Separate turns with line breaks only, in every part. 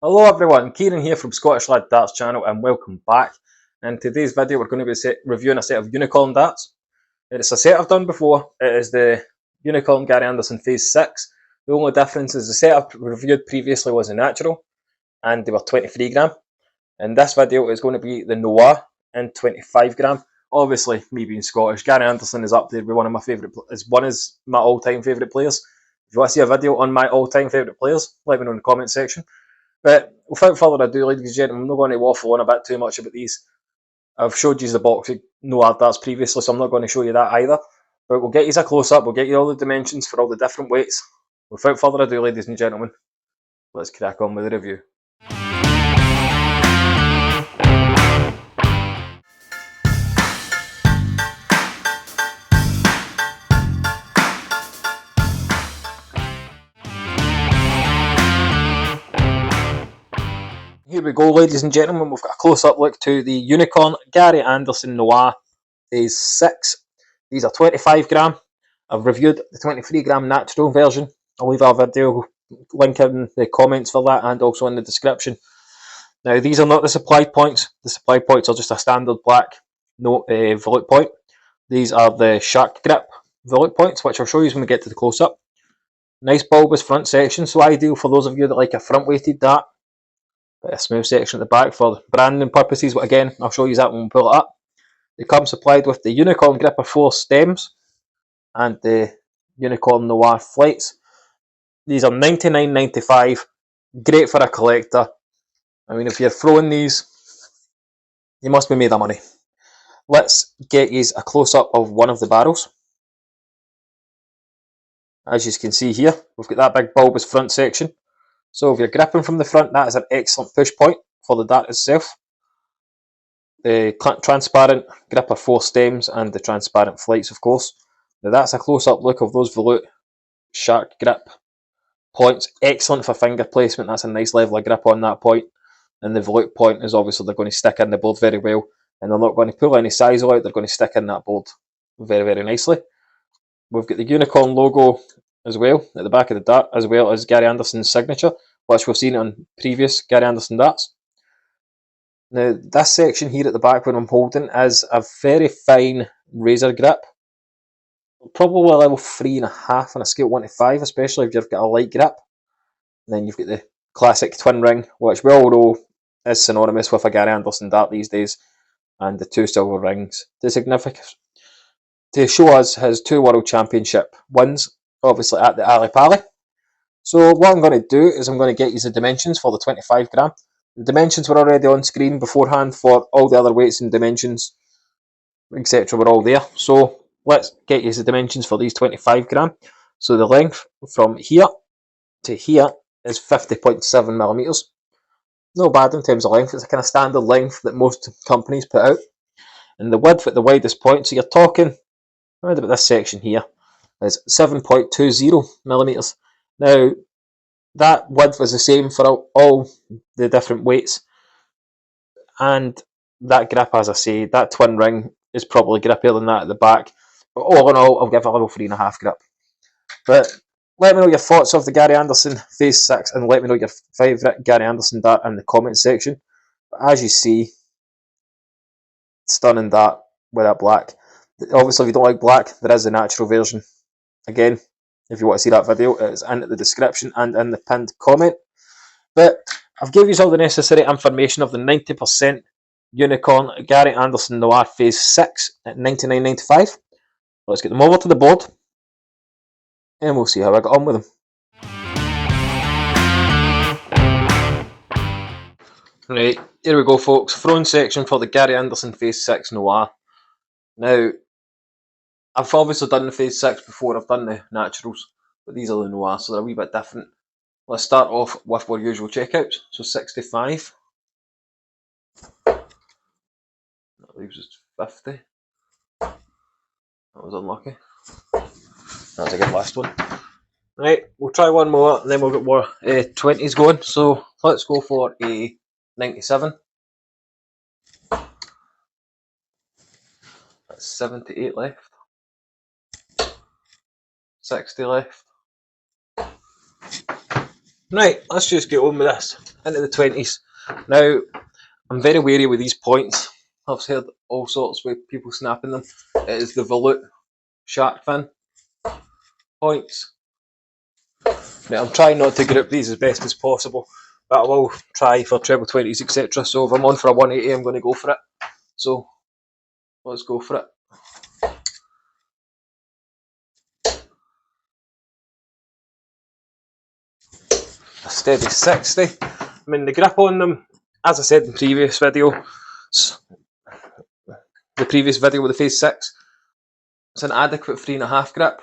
Hello everyone, Kieran here from Scottish Lad Darts channel and welcome back. In today's video we're going to be reviewing a set of unicorn darts. It's a set I've done before. It is the Unicorn Gary Anderson Phase 6. The only difference is the set I've reviewed previously was a natural and they were 23 gram. In this video is going to be the NOIR in 25 gram. Obviously, me being Scottish, Gary Anderson is up there with one of my favourite, one of my all-time favourite players. If you want to see a video on my all-time favourite players, let me know in the comment section. But without further ado, ladies and gentlemen, I'm not going to waffle on a bit too much about these. I've showed you the box of NOIR darts previously, so I'm not going to show you that either. But we'll get you a close-up, we'll get you all the dimensions for all the different weights. Without further ado, ladies and gentlemen, let's crack on with the review. Here we go, ladies and gentlemen, we've got a close-up look to the Unicorn Gary Anderson NOIR Phase 6. These are 25 gram. I've reviewed the 23 gram natural version. I'll leave a video link in the comments for that and also in the description. Now, these are not the supply points. The supply points are just a standard black volute point. These are the shark grip volute points, which I'll show you when we get to the close-up. Nice bulbous front section, so ideal for those of you that like a front-weighted dart. A smooth section at the back for branding purposes, but again, I'll show you that when we pull it up. They come supplied with the Unicorn Gripper 4 stems and the Unicorn NOIR flights. These are $99.95, great for a collector. I mean, if you're throwing these, you must be made of money. Let's get you a close-up of one of the barrels. As you can see here, we've got that big bulbous front section. So if you're gripping from the front, that is an excellent push point for the dart itself. The transparent gripper 4 stems and the transparent flights, of course. Now that's a close-up look of those volute shark grip points. Excellent for finger placement. That's a nice level of grip on that point. And the volute point is obviously they're going to stick in the board very well. And they're not going to pull any size out. They're going to stick in that board very, very nicely. We've got the Unicorn logo as well at the back of the dart, as well as Gary Anderson's signature, which we've seen on previous Gary Anderson darts. Now, this section here at the back when I'm holding is a very fine razor grip. Probably a level 3.5 on a scale of 1 to 5, especially if you've got a light grip. And then you've got the classic twin ring, which we all know is synonymous with a Gary Anderson dart these days, and the 2 silver rings. The significance to show us his 2 World Championship wins, obviously at the Ali Pali. So what I'm going to do is I'm going to get you the dimensions for the 25 gram. The dimensions were already on screen beforehand for all the other weights and dimensions, etc. were all there. So let's get you the dimensions for these 25 gram. So the length from here to here is 50.7 millimeters. No bad in terms of length. It's a kind of standard length that most companies put out. And the width at the widest point, so you're talking around about this section here, is 7.20 millimeters. Now, that width is the same for all the different weights. And that grip, as I say, that twin ring is probably grippier than that at the back. But all in all, I'll give it a level 3.5 grip. But let me know your thoughts of the Gary Anderson Phase 6 and let me know your favourite Gary Anderson dart in the comment section. But as you see, stunning dart with that black. Obviously, if you don't like black, there is a natural version. Again, if you want to see that video, it's in the description and in the pinned comment. But I've given you all the necessary information of the 90% Unicorn Gary Anderson NOIR Phase 6 at $99.95. Let's get them over to the board and we'll see how I got on with them. Right, here we go folks, throwing section for the Gary Anderson Phase 6 NOIR. Now, I've obviously done the Phase 6 before, I've done the naturals, but these are the NOIR, so they're a wee bit different. Let's start off with our usual checkouts, so 65. That leaves us 50. That was unlucky. That's a good last one. Right, we'll try one more and then we'll get more 20s going. So let's go for a 97. That's 78 left. 60 left. Right, let's just get on with this. Into the 20s. Now, I'm very wary with these points. I've heard all sorts with people snapping them. It is the volute shark fin points. Now, I'm trying not to grip these as best as possible, but I will try for treble 20s, etc. So if I'm on for a 180, I'm going to go for it. So let's go for it. A steady 60. I mean, the grip on them, as I said in the previous video with the phase 6, it's an adequate 3.5 grip.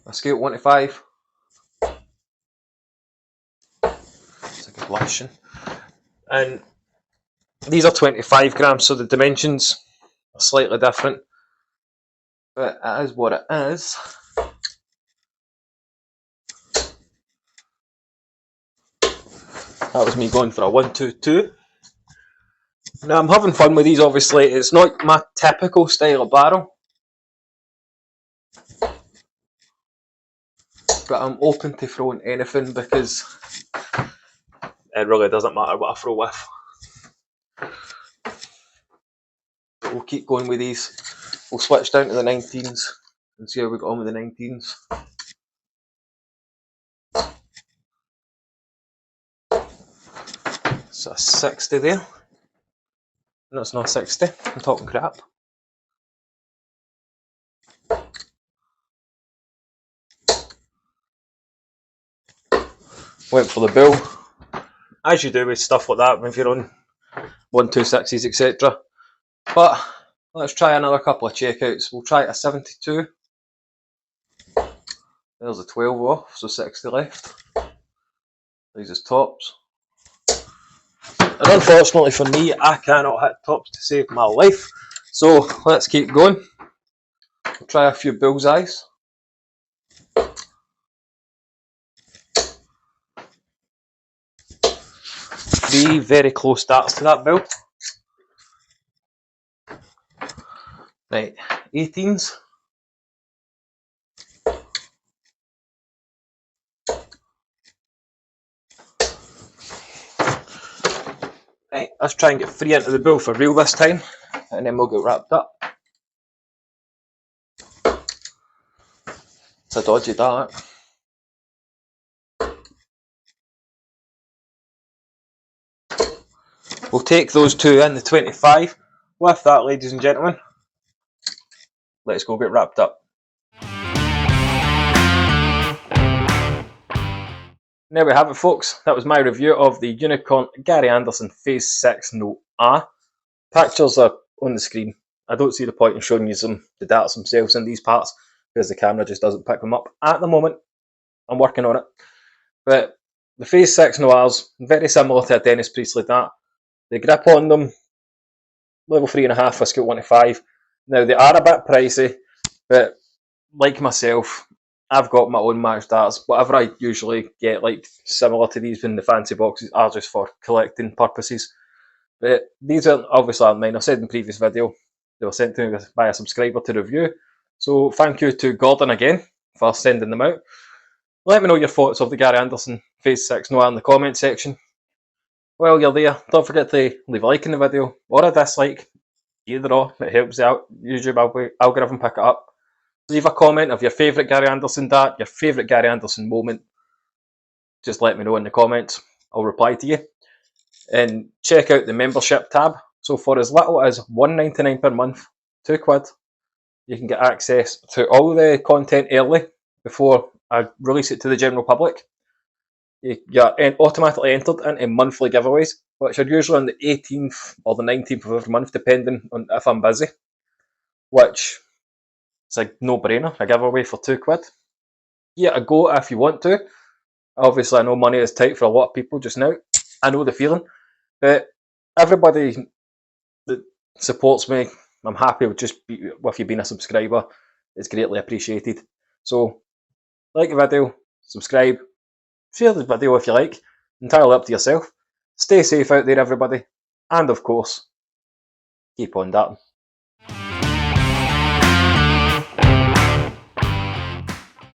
A scale 1 to 5. It's like a blushing. And these are 25 grams, so the dimensions are slightly different. But it is what it is. That was me going for a 122. Now I'm having fun with these, obviously. It's not my typical style of barrel, but I'm open to throwing anything because it really doesn't matter what I throw with. But we'll keep going with these. We'll switch down to the 19s and see how we got on with the 19s. So a 60 there. No, it's not 60. I'm talking crap. Went for the bill, as you do with stuff like that when you're on 126s, etc. But let's try another couple of checkouts. We'll try a 72. There's a 12 off, so 60 left. These is tops. And unfortunately for me, I cannot hit tops to save my life. So let's keep going. We'll try a few bullseyes. 3 very close starts to that bill. Right, 18s. Right, let's try and get 3 into the bill for real this time, and then we'll get wrapped up. It's a dodgy dart. We'll take those 2 in the 25. With that, ladies and gentlemen, let's go get wrapped up. There we have it, folks. That was my review of the Unicorn Gary Anderson Phase 6 NOIR. Pictures are on the screen. I don't see the point in showing you the darts themselves in these parts because the camera just doesn't pick them up at the moment. I'm working on it. But the Phase 6 NOIRs, very similar to a Dennis Priestley dart. The grip on them, level 3.5 for scale 1 to 5. Now they are a bit pricey, but like myself, I've got my own match darts. Whatever I usually get, like similar to these in the fancy boxes, are just for collecting purposes. But these are obviously aren't mine. I said in the previous video, they were sent to me by a subscriber to review. So thank you to Gordon again for sending them out. Let me know your thoughts of the Gary Anderson Phase 6 NOIR in the comment section. While you're there, don't forget to leave a like in the video or a dislike. Either or, it helps out YouTube algorithm pick it up. Leave a comment of your favourite Gary Anderson dart, your favourite Gary Anderson moment. Just let me know in the comments. I'll reply to you. And check out the membership tab. So for as little as $1.99 per month, £2, you can get access to all the content early before I release it to the general public. You're automatically entered into monthly giveaways, which are usually on the 18th or the 19th of every month, depending on if I'm busy. Which is a no-brainer, a giveaway for £2. Give it a go if you want to. Obviously, I know money is tight for a lot of people just now. I know the feeling. But everybody that supports me, I'm happy with you being a subscriber. It's greatly appreciated. So, like the video, subscribe, share the video if you like. Entirely up to yourself. Stay safe out there, everybody. And of course, keep on darting.